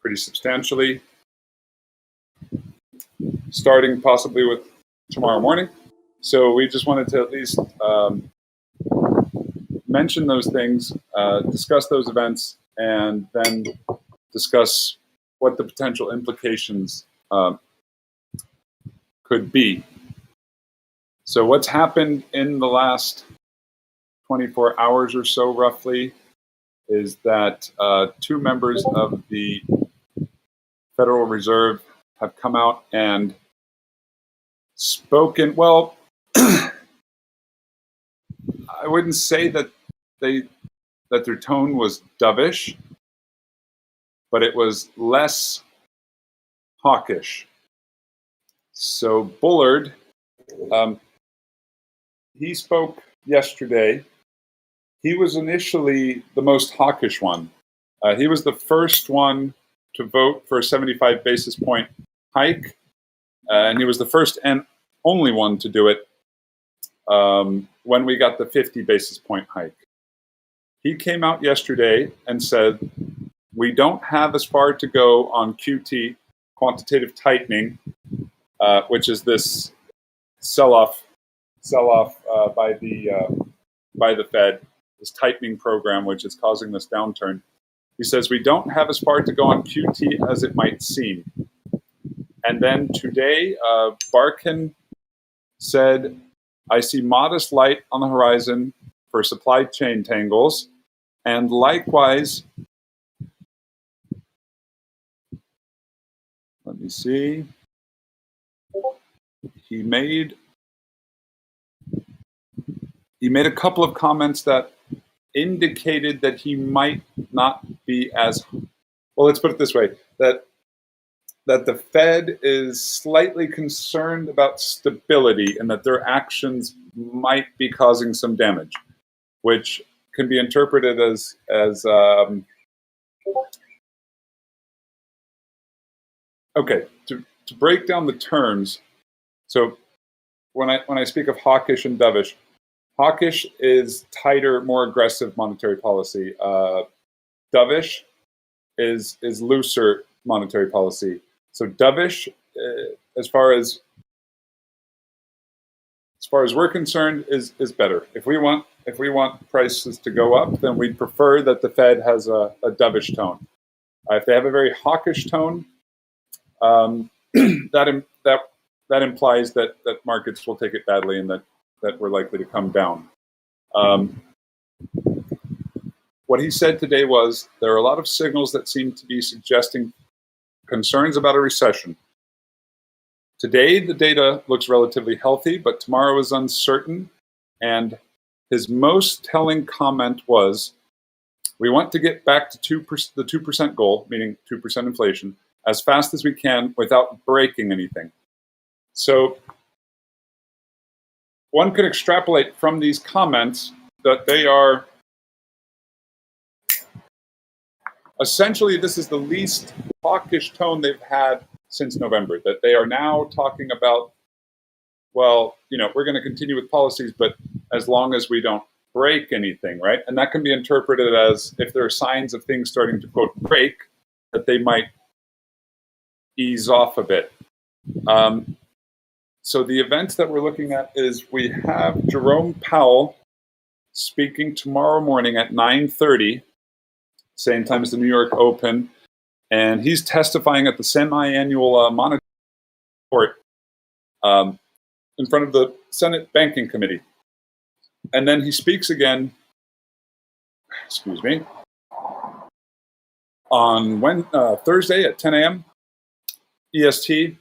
pretty substantially, starting possibly with tomorrow morning. So we just wanted to at least mention those things, discuss those events, and then discuss what the potential implications could be. So what's happened in the last 24 hours or so, roughly, is that two members of the Federal Reserve have come out and spoken. Well, I wouldn't say that their tone was dovish, but it was less hawkish. So Bullard, he spoke yesterday. He was initially the most hawkish one. He was the first one to vote for a 75 basis point hike, and he was the first and only one to do it when we got the 50 basis point hike. He came out yesterday and said, we don't have as far to go on QT, quantitative tightening, which is this sell-off by the Fed, this tightening program, which is causing this downturn. He says, we don't have as far to go on QT as it might seem. And then today, Barkin said, I see modest light on the horizon for supply chain tangles. And likewise, let me see, he made a couple of comments that indicated that he might not be as, well, let's put it this way, that the Fed is slightly concerned about stability and that their actions might be causing some damage, which can be interpreted as okay, to break down the terms. So when I speak of hawkish and dovish, hawkish is tighter, more aggressive monetary policy. Dovish is looser monetary policy. So dovish, as far as we're concerned, is better. If we want prices to go up, then we'd prefer that the Fed has a dovish tone. If they have a very hawkish tone, that implies that markets will take it badly and that we're likely to come down. What he said today was there are a lot of signals that seem to be suggesting concerns about a recession. Today, the data looks relatively healthy, but tomorrow is uncertain. And his most telling comment was, we want to get back to the 2% goal, meaning 2% inflation, as fast as we can without breaking anything. So one could extrapolate from these comments that they are essentially, this is the least hawkish tone they've had since November, that they are now talking about, well, we're going to continue with policies, but as long as we don't break anything, right? And that can be interpreted as if there are signs of things starting to, quote, break, that they might ease off a bit. So the events that we're looking at is we have Jerome Powell speaking tomorrow morning at 9:30, same time as the New York Open, and he's testifying at the semi-annual monetary report in front of the Senate Banking Committee. And then he speaks again, on Thursday at 10 a.m. EST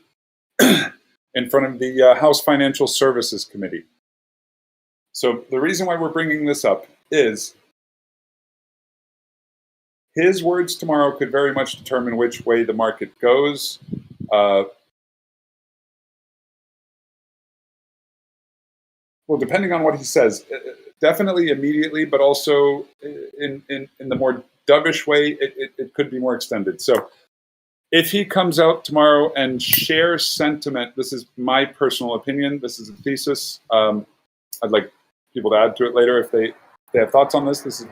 in front of the House Financial Services Committee. So the reason why we're bringing this up is his words tomorrow could very much determine which way the market goes. Well, depending on what he says, definitely immediately, but also in the more dovish way, it could be more extended. So if he comes out tomorrow and shares sentiment, this is my personal opinion, this is a thesis. I'd like people to add to it later if they have thoughts on this. This is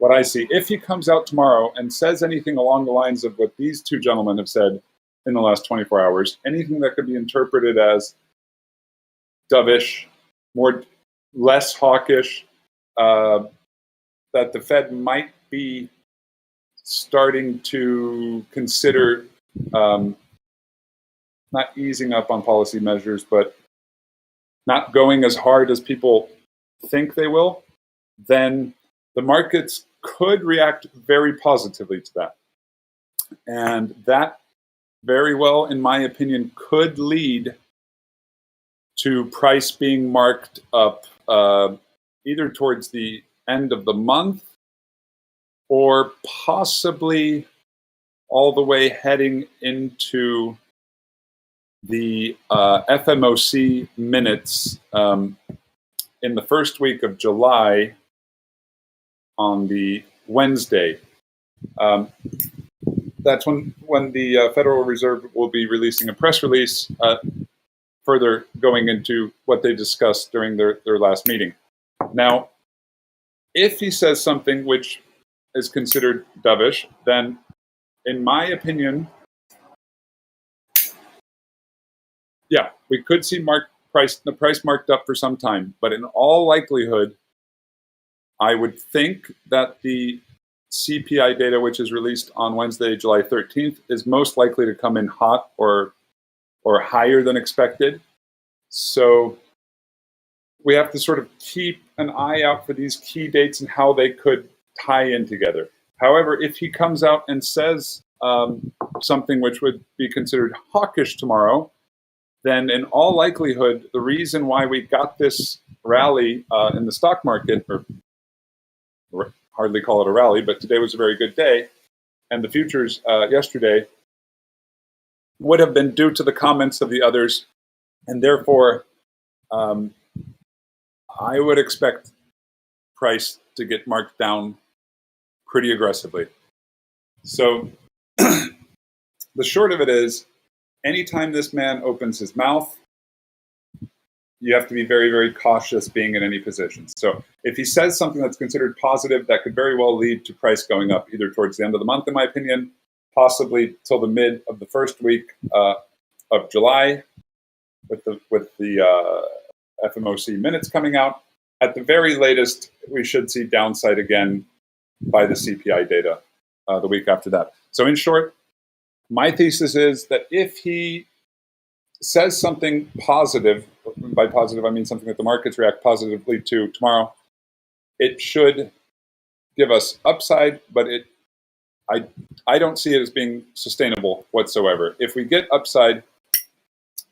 what I see. If he comes out tomorrow and says anything along the lines of what these two gentlemen have said in the last 24 hours, anything that could be interpreted as dovish, less hawkish, that the Fed might be starting to consider not easing up on policy measures, but not going as hard as people think they will, then the markets could react very positively to that. And that very well, in my opinion, could lead to price being marked up either towards the end of the month or possibly all the way heading into the FMOC minutes in the first week of July on the Wednesday. That's when the Federal Reserve will be releasing a press release further going into what they discussed during their last meeting. Now, if he says something which is considered dovish, then in my opinion, yeah, we could see the price marked up for some time, but in all likelihood, I would think that the CPI data, which is released on Wednesday, July 13th, is most likely to come in hot or higher than expected. So we have to sort of keep an eye out for these key dates and how they could tie in together. However, if he comes out and says something which would be considered hawkish tomorrow, then in all likelihood, the reason why we got this rally in the stock market, or hardly call it a rally, but today was a very good day, and the futures yesterday would have been due to the comments of the others, and therefore I would expect price to get marked down pretty aggressively. So the short of it is, anytime this man opens his mouth, you have to be very, very cautious being in any position. So if he says something that's considered positive, that could very well lead to price going up either towards the end of the month, in my opinion, possibly till the mid of the first week of July with the FMOC minutes coming out. At the very latest, we should see downside again by the CPI data the week after that. So in short, my thesis is that if he says something positive, by positive I mean something that the markets react positively to tomorrow, it should give us upside, but I don't see it as being sustainable whatsoever. If we get upside,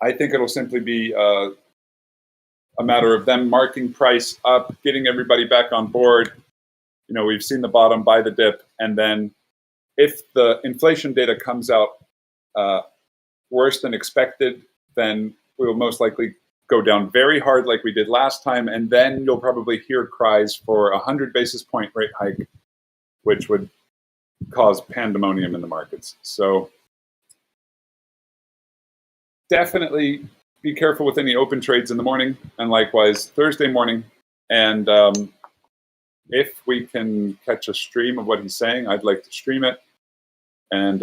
I think it'll simply be a matter of them marking price up, getting everybody back on board. You know, we've seen the bottom, buy the dip, and then if the inflation data comes out worse than expected, then we will most likely go down very hard like we did last time, and then you'll probably hear cries for a 100 basis point rate hike, which would cause pandemonium in the markets. So definitely be careful with any open trades in the morning, and likewise Thursday morning. And if we can catch a stream of what he's saying, I'd like to stream it. And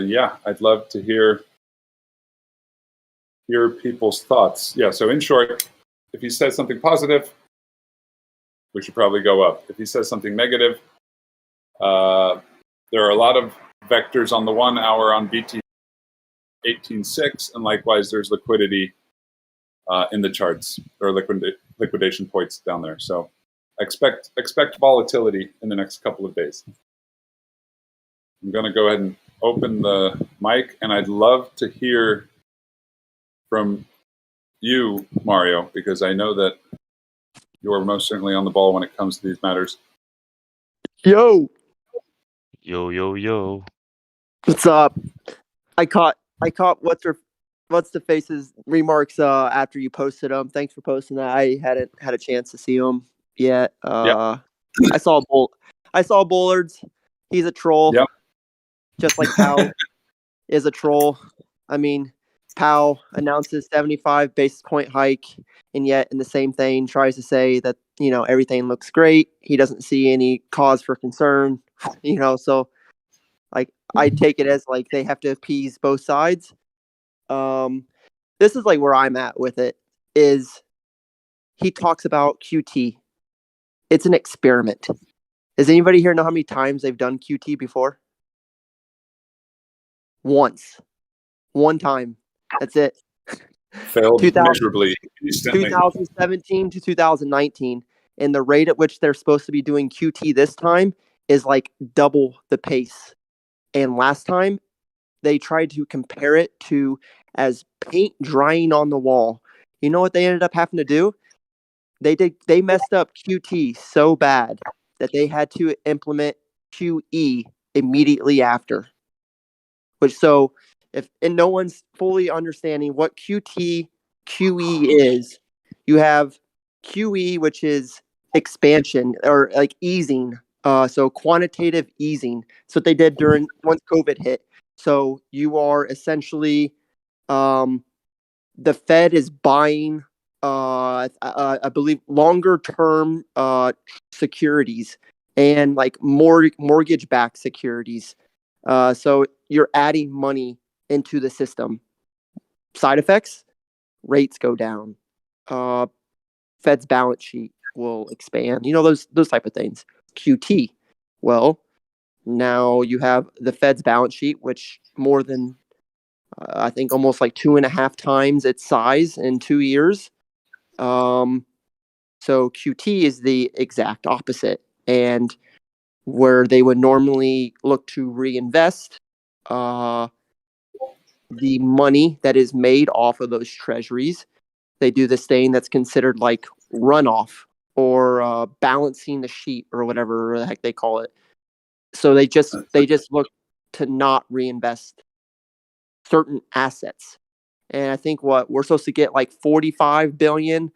yeah, I'd love to hear people's thoughts. Yeah, so in short, if he says something positive, we should probably go up. If he says something negative, there are a lot of vectors on the 1 hour on BT 18.6, and likewise there's liquidity in the charts. There are liquidation points down there. So expect volatility in the next couple of days. I'm going to go ahead and open the mic, and I'd love to hear from you, Mario, because I know that you are most certainly on the ball when it comes to these matters. Yo, Yo. what's up? I caught what's the face's remarks after you posted them. Thanks for posting that. I hadn't had a chance to see them yet. Yep. I saw Bullards. He's a troll. Yep. Just like Powell is a troll. I mean, Powell announces 75 basis point hike, and yet in the same thing tries to say that everything looks great. He doesn't see any cause for concern. So like I take it as like they have to appease both sides. This is like where I'm at with it. Is he talks about QT? It's an experiment. Does anybody here know how many times they've done QT before? Once. One time. That's it. Failed 2000 miserably, instantly. 2017 to 2019. And the rate at which they're supposed to be doing QT this time is like double the pace. And last time, they tried to compare it to as paint drying on the wall. You know what they ended up having to do? They messed up QT so bad that they had to implement QE immediately after. If no one's fully understanding what QE is, you have QE, which is expansion or like easing. So quantitative easing. That's what they did once COVID hit. So you are essentially, the Fed is buying, I believe, longer term securities and like mortgage backed securities. So you're adding money into the system. Side effects: rates go down. Fed's balance sheet will expand. Those type of things. QT. Well, now you have the Fed's balance sheet, which more than I think almost like 2.5 times its size in 2 years. So QT is the exact opposite, and where they would normally look to reinvest the money that is made off of those treasuries, they do this thing that's considered like runoff or balancing the sheet or whatever the heck they call it. So they just look to not reinvest certain assets. And I think what we're supposed to get like 45 billion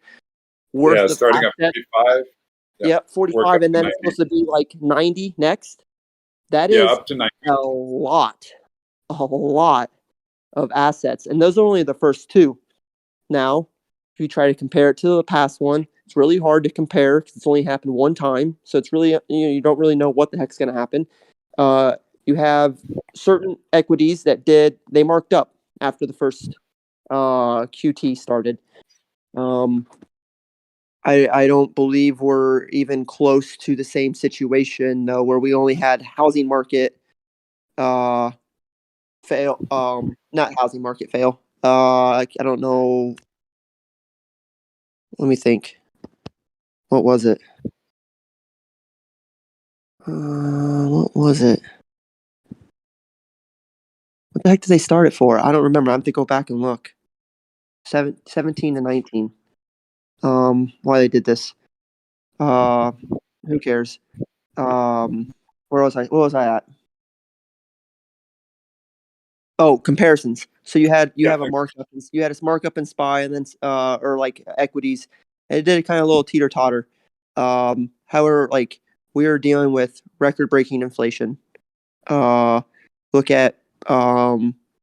worth of starting at assets. 45. Yep, 45, and then it's supposed to be like 90 next. That is up to 90. a lot of assets, and those are only the first two. Now, if you try to compare it to the past one, it's really hard to compare because it's only happened one time. So it's really, you don't really know what the heck's going to happen. You have certain equities that they marked up after the first QT started. I don't believe we're even close to the same situation though, where we only had housing market fail. Not housing market fail. I don't know. Let me think. What was it? What was it? What the heck did they start it for? I don't remember. I have to go back and look. 17 to 19. Why they did this? Who cares? Where was I? What was I at? Oh, comparisons. So you have a markup. You had a markup in SPY and then or like equities, and it did a kind of little teeter totter. However, like we are dealing with record breaking inflation. Look at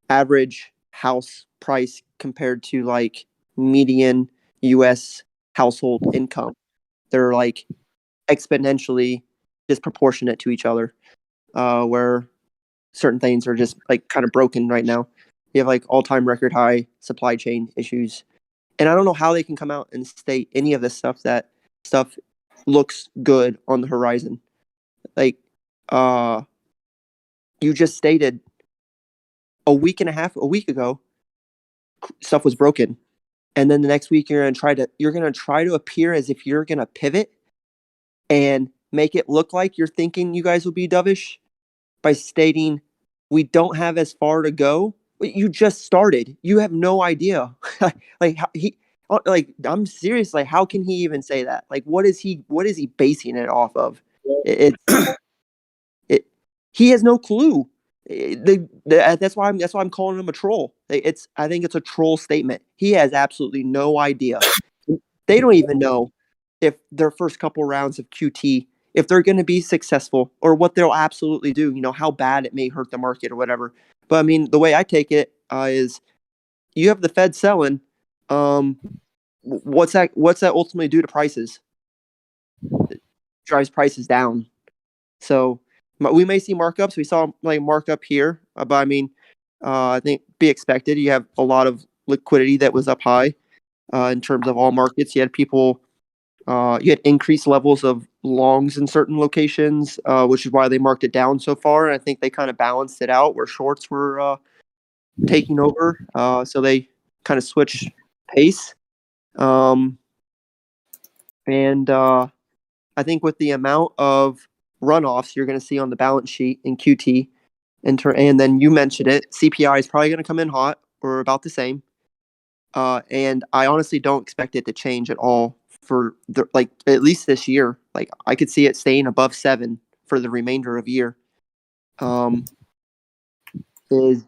average house price compared to like median U.S. household income. They're like exponentially disproportionate to each other. Where certain things are just like kind of broken right now. You have like all-time record high supply chain issues, and I don't know how they can come out and state any of this stuff looks good on the horizon. Like, you just stated a week ago, stuff was broken, and then the next week you're gonna try to appear as if you're gonna pivot and make it look like you're thinking you guys will be dovish by stating we don't have as far to go. You just started. You have no idea. I'm serious. Like, how can he even say that? Like, what is he basing it off of? He has no clue. That's why I'm calling him a troll. I think it's a troll statement. He has absolutely no idea. They don't even know if their first couple rounds of QT, if they're going to be successful or what they'll absolutely do, how bad it may hurt the market or whatever. But I mean, the way I take it is you have the Fed selling. What's that ultimately do to prices? drives prices down. So we may see markups. We saw like markup here, but I mean, I think be expected. You have a lot of liquidity that was up high in terms of all markets. You had people, you had increased levels of longs in certain locations, which is why they marked it down so far. And I think they kind of balanced it out where shorts were taking over. So they kind of switched pace. And I think with the amount of runoffs you're going to see on the balance sheet in QT, and then you mentioned it, CPI is probably going to come in hot or about the same. And I honestly don't expect it to change at all for like at least this year. Like I could see it staying above 7 for the remainder of year. Is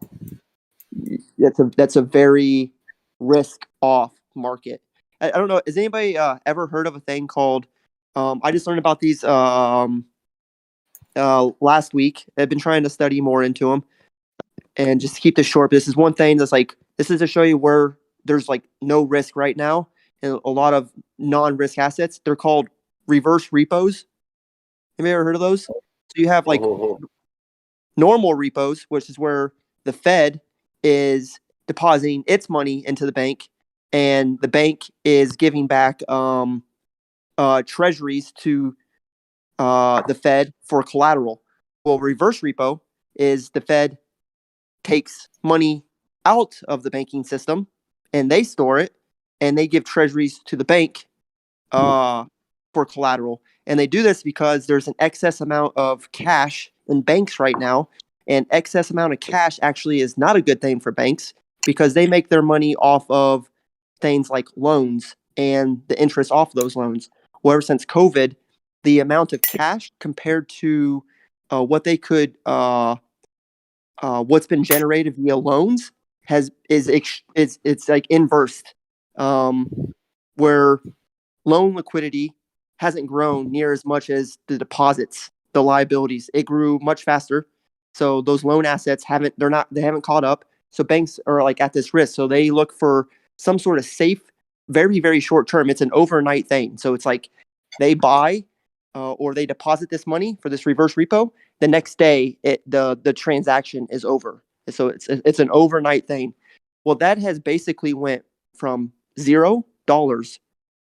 that's a very risk off market. I don't know. Has anybody ever heard of a thing called? I just learned about these last week. I've been trying to study more into them, and just to keep this short. This is one thing that's like this is to show you where there's like no risk right now, and a lot of non-risk assets. They're called reverse repos. Have you ever heard of those? So you have like normal repos, which is where the Fed is depositing its money into the bank, and the bank is giving back treasuries to the Fed for collateral. Well, reverse repo is the Fed takes money out of the banking system and they store it and they give treasuries to the bank for collateral. And they do this because there's an excess amount of cash in banks right now. And excess amount of cash actually is not a good thing for banks because they make their money off of things like loans and the interest off those loans. Well, ever since COVID, the amount of cash compared to what they could, what's been generated via loans it's like inversed, where loan liquidity hasn't grown near as much as the deposits, the liabilities. It grew much faster. So those loan assets they haven't caught up. So banks are like at this risk. So they look for some sort of safe, very, very short term. It's an overnight thing. So it's like they buy or they deposit this money for this reverse repo. The next day, the transaction is over. So it's an overnight thing. Well, that has basically went from $0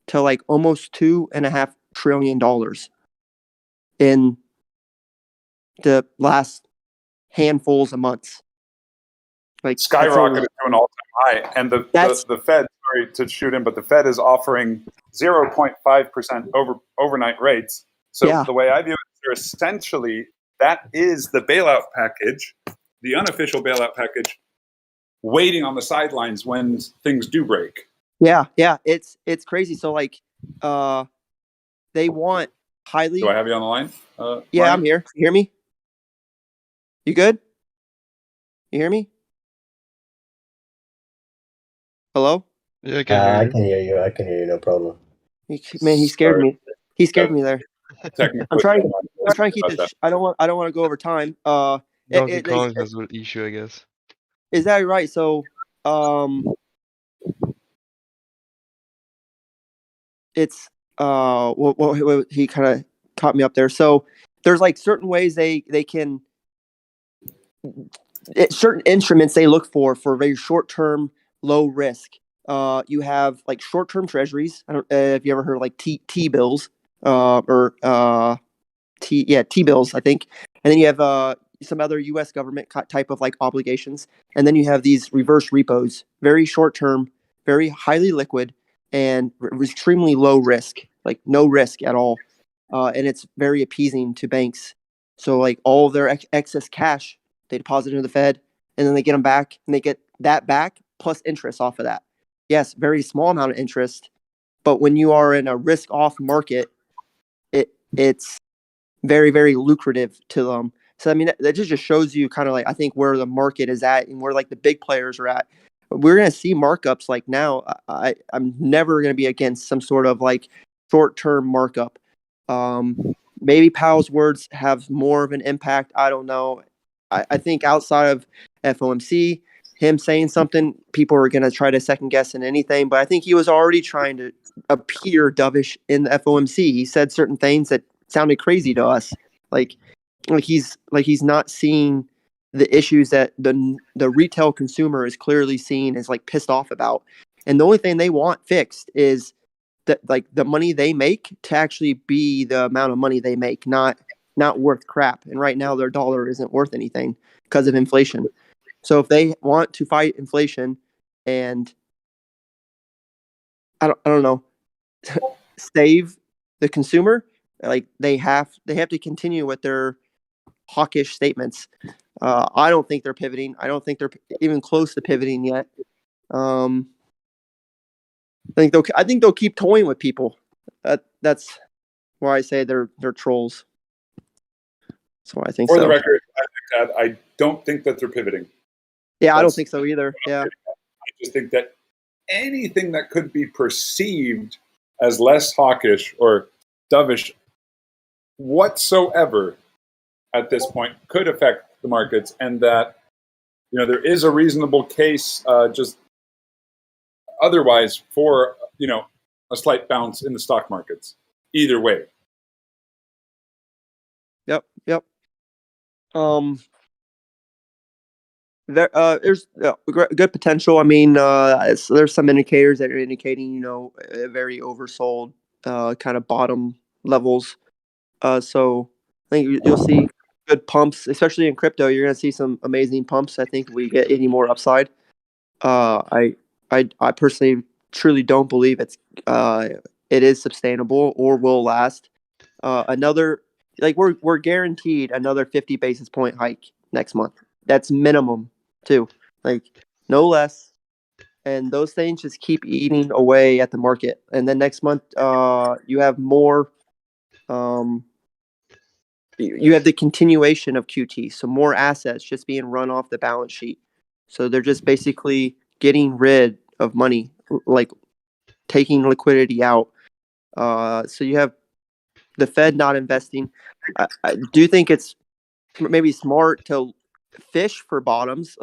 to like almost $2.5 trillion in the last handfuls of months. Like skyrocketed to an all-time high, and the Fed. Sorry to shoot in, but the Fed is offering 0.5% overnight rates. So the way I view it, they're essentially that is the bailout package, the unofficial bailout package, waiting on the sidelines when things do break. Yeah, it's crazy. So like, they want highly. Do I have you on the line? Yeah, Ryan? I'm here. You hear me? You good? You hear me? Hello? Yeah, I can hear you. I can hear you. I can hear you. No problem. Man, he scared me. He scared me there. I'm trying to keep this. I don't want to go over time. Donkey Kong has an issue, I guess. Is that right? So, it's well, he kind of caught me up there. So there's like certain ways they can certain instruments they look for very short term, low risk. You have like short term treasuries. I don't if you ever heard of like T bills or T bills, I think. And then you have some other U.S. government type of like obligations, and then you have these reverse repos, very short term, very highly liquid, and extremely low risk, like no risk at all, and it's very appeasing to banks. So like all of their excess cash, they deposit into the Fed, and then they get them back, and they get that back plus interest off of that. Yes, very small amount of interest, but when you are in a risk off market, it's very, very lucrative to them. So I mean that just shows you kind of like I think where the market is at and where like the big players are at. We're gonna see markups like now. I'm never gonna be against some sort of like short term markup. Maybe Powell's words have more of an impact. I don't know. I think outside of FOMC, him saying something, people are gonna try to second guess in anything. But I think he was already trying to appear dovish in the FOMC. He said certain things that sounded crazy to us, like he's not seeing the issues that the retail consumer is clearly seeing, is like pissed off about, and the only thing they want fixed is that, like, the money they make to actually be the amount of money they make, not worth crap. And right now their dollar isn't worth anything because of inflation. So if they want to fight inflation and I don't know, save the consumer, like they have to continue with their hawkish statements. I don't think they're pivoting. I don't think they're even close to pivoting yet. I think they'll keep toying with people. That's why I say they're trolls. That's why I think. For the record, I don't think that they're pivoting. Yeah, I don't think so either. Yeah, I just think that anything that could be perceived as less hawkish or dovish whatsoever at this point could affect the markets, and that there is a reasonable case just otherwise for a slight bounce in the stock markets either way. Yep. There's good potential. I mean, there's some indicators that are indicating a very oversold kind of bottom levels. So I think you'll see good pumps, especially in crypto. You're going to see some amazing pumps. I think if we get any more upside. I personally truly don't believe it is sustainable or will last. We're guaranteed another 50 basis point hike next month. That's minimum too, like no less. And those things just keep eating away at the market. And then next month, you have more. You have the continuation of QT, so more assets just being run off the balance sheet. So they're just basically getting rid of money, like taking liquidity out. So you have the Fed not investing. I do think it's maybe smart to fish for bottoms,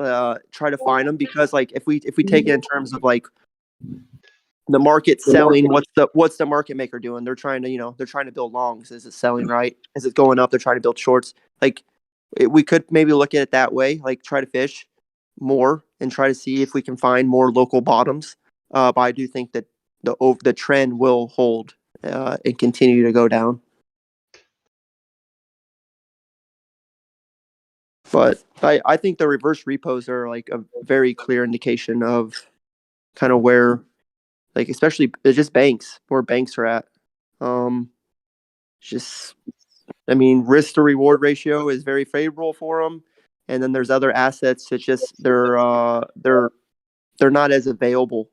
try to find them, because like if we take it in terms of like the market selling, what's the market maker doing? They're trying to build longs. Is it selling right? Is it going up? They're trying to build shorts. Like we could maybe look at it that way, like try to fish more and try to see if we can find more local bottoms. But I do think that the trend will hold and continue to go down. But I think the reverse repos are like a very clear indication of kind of where, like, especially just banks, where banks are at. Risk to reward ratio is very favorable for them. And then there's other assets that just they're not as available.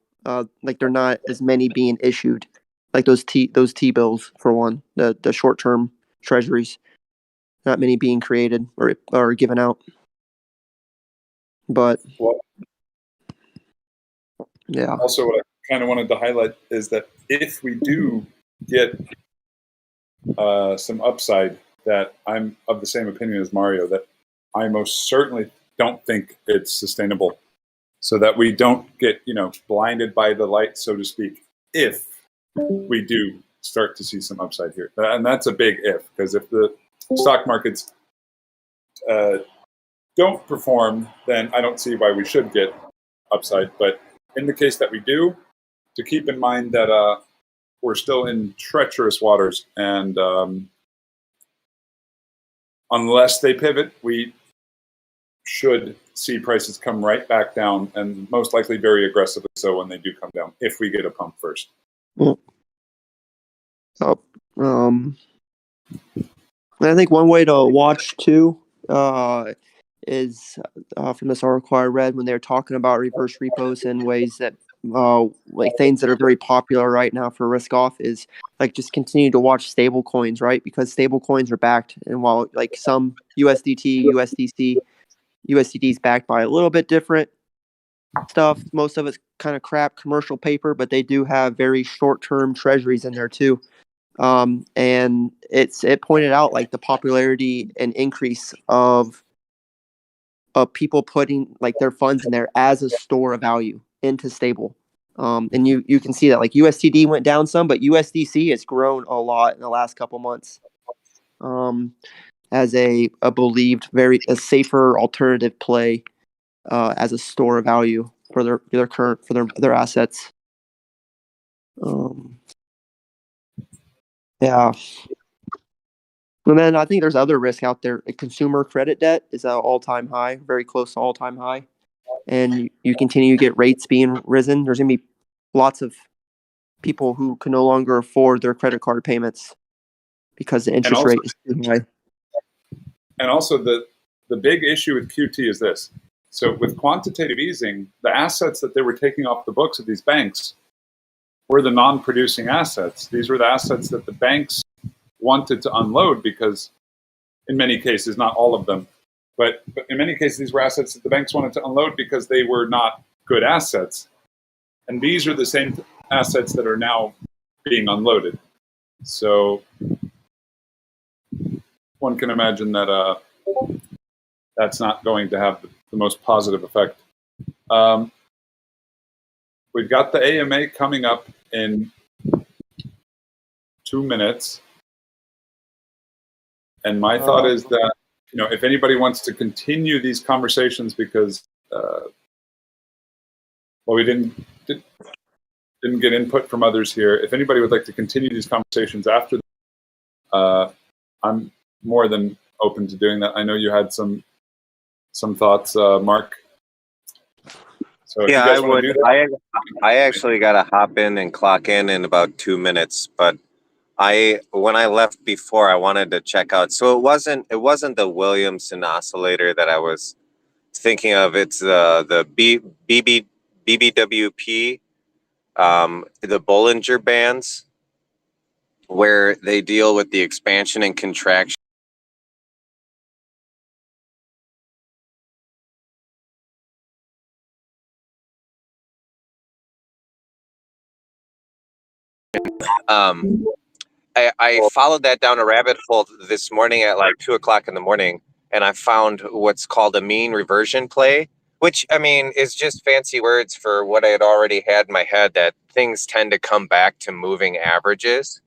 Like they're not as many being issued, like those T-bills for one, the short-term treasuries, not many being created or given out. But yeah. Also, what I kind of wanted to highlight is that if we do get some upside, that I'm of the same opinion as Mario, that I most certainly don't think it's sustainable, so that we don't get blinded by the light, so to speak, if we do start to see some upside here. And that's a big if, because if the stock markets don't perform, then I don't see why we should get upside. But in the case that we do, to keep in mind that we're still in treacherous waters, and unless they pivot, we should see prices come right back down, and most likely very aggressively so when they do come down, if we get a pump first. I think one way to watch too is from this article I read when they were talking about reverse repos and ways that like things that are very popular right now for risk off is like just continue to watch stable coins, right? Because stable coins are backed, and while like some USDT, USDT is backed by a little bit different stuff. Most of it's kind of crap commercial paper, but they do have very short-term treasuries in there too. And it pointed out like the popularity and increase of people putting like their funds in there as a store of value into stable. And you can see that like USTD went down some, but USDC has grown a lot in the last couple months. As a believed a safer alternative play as a store of value for their assets. Yeah. And then I think there's other risk out there. Consumer credit debt is at an all-time high, very close to all-time high. And you continue to get rates being risen. There's going to be lots of people who can no longer afford their credit card payments because the interest rate is too high. And also the big issue with QT is this. So with quantitative easing, the assets that they were taking off the books of these banks were the non-producing assets. These were the assets that the banks wanted to unload because in many cases, not all of them, but in many cases, these were assets that the banks wanted to unload because they were not good assets. And these are the same assets that are now being unloaded. So one can imagine that that's not going to have the most positive effect. We've got the AMA coming up in 2 minutes. And my thought is that, if anybody wants to continue these conversations because, we didn't get input from others here. If anybody would like to continue these conversations after, I'm more than open to doing that. I know you had some thoughts, Mark. So yeah, I would. I actually got to hop in and clock in about 2 minutes, but when I left before, I wanted to check out. So it wasn't the Williamson oscillator that I was thinking of. It's the BBWP, the Bollinger Bands, where they deal with the expansion and contraction. I followed that down a rabbit hole this morning at like 2 o'clock in the morning, and I found what's called a mean reversion play, which I mean is just fancy words for what I had already had in my head, that things tend to come back to moving averages.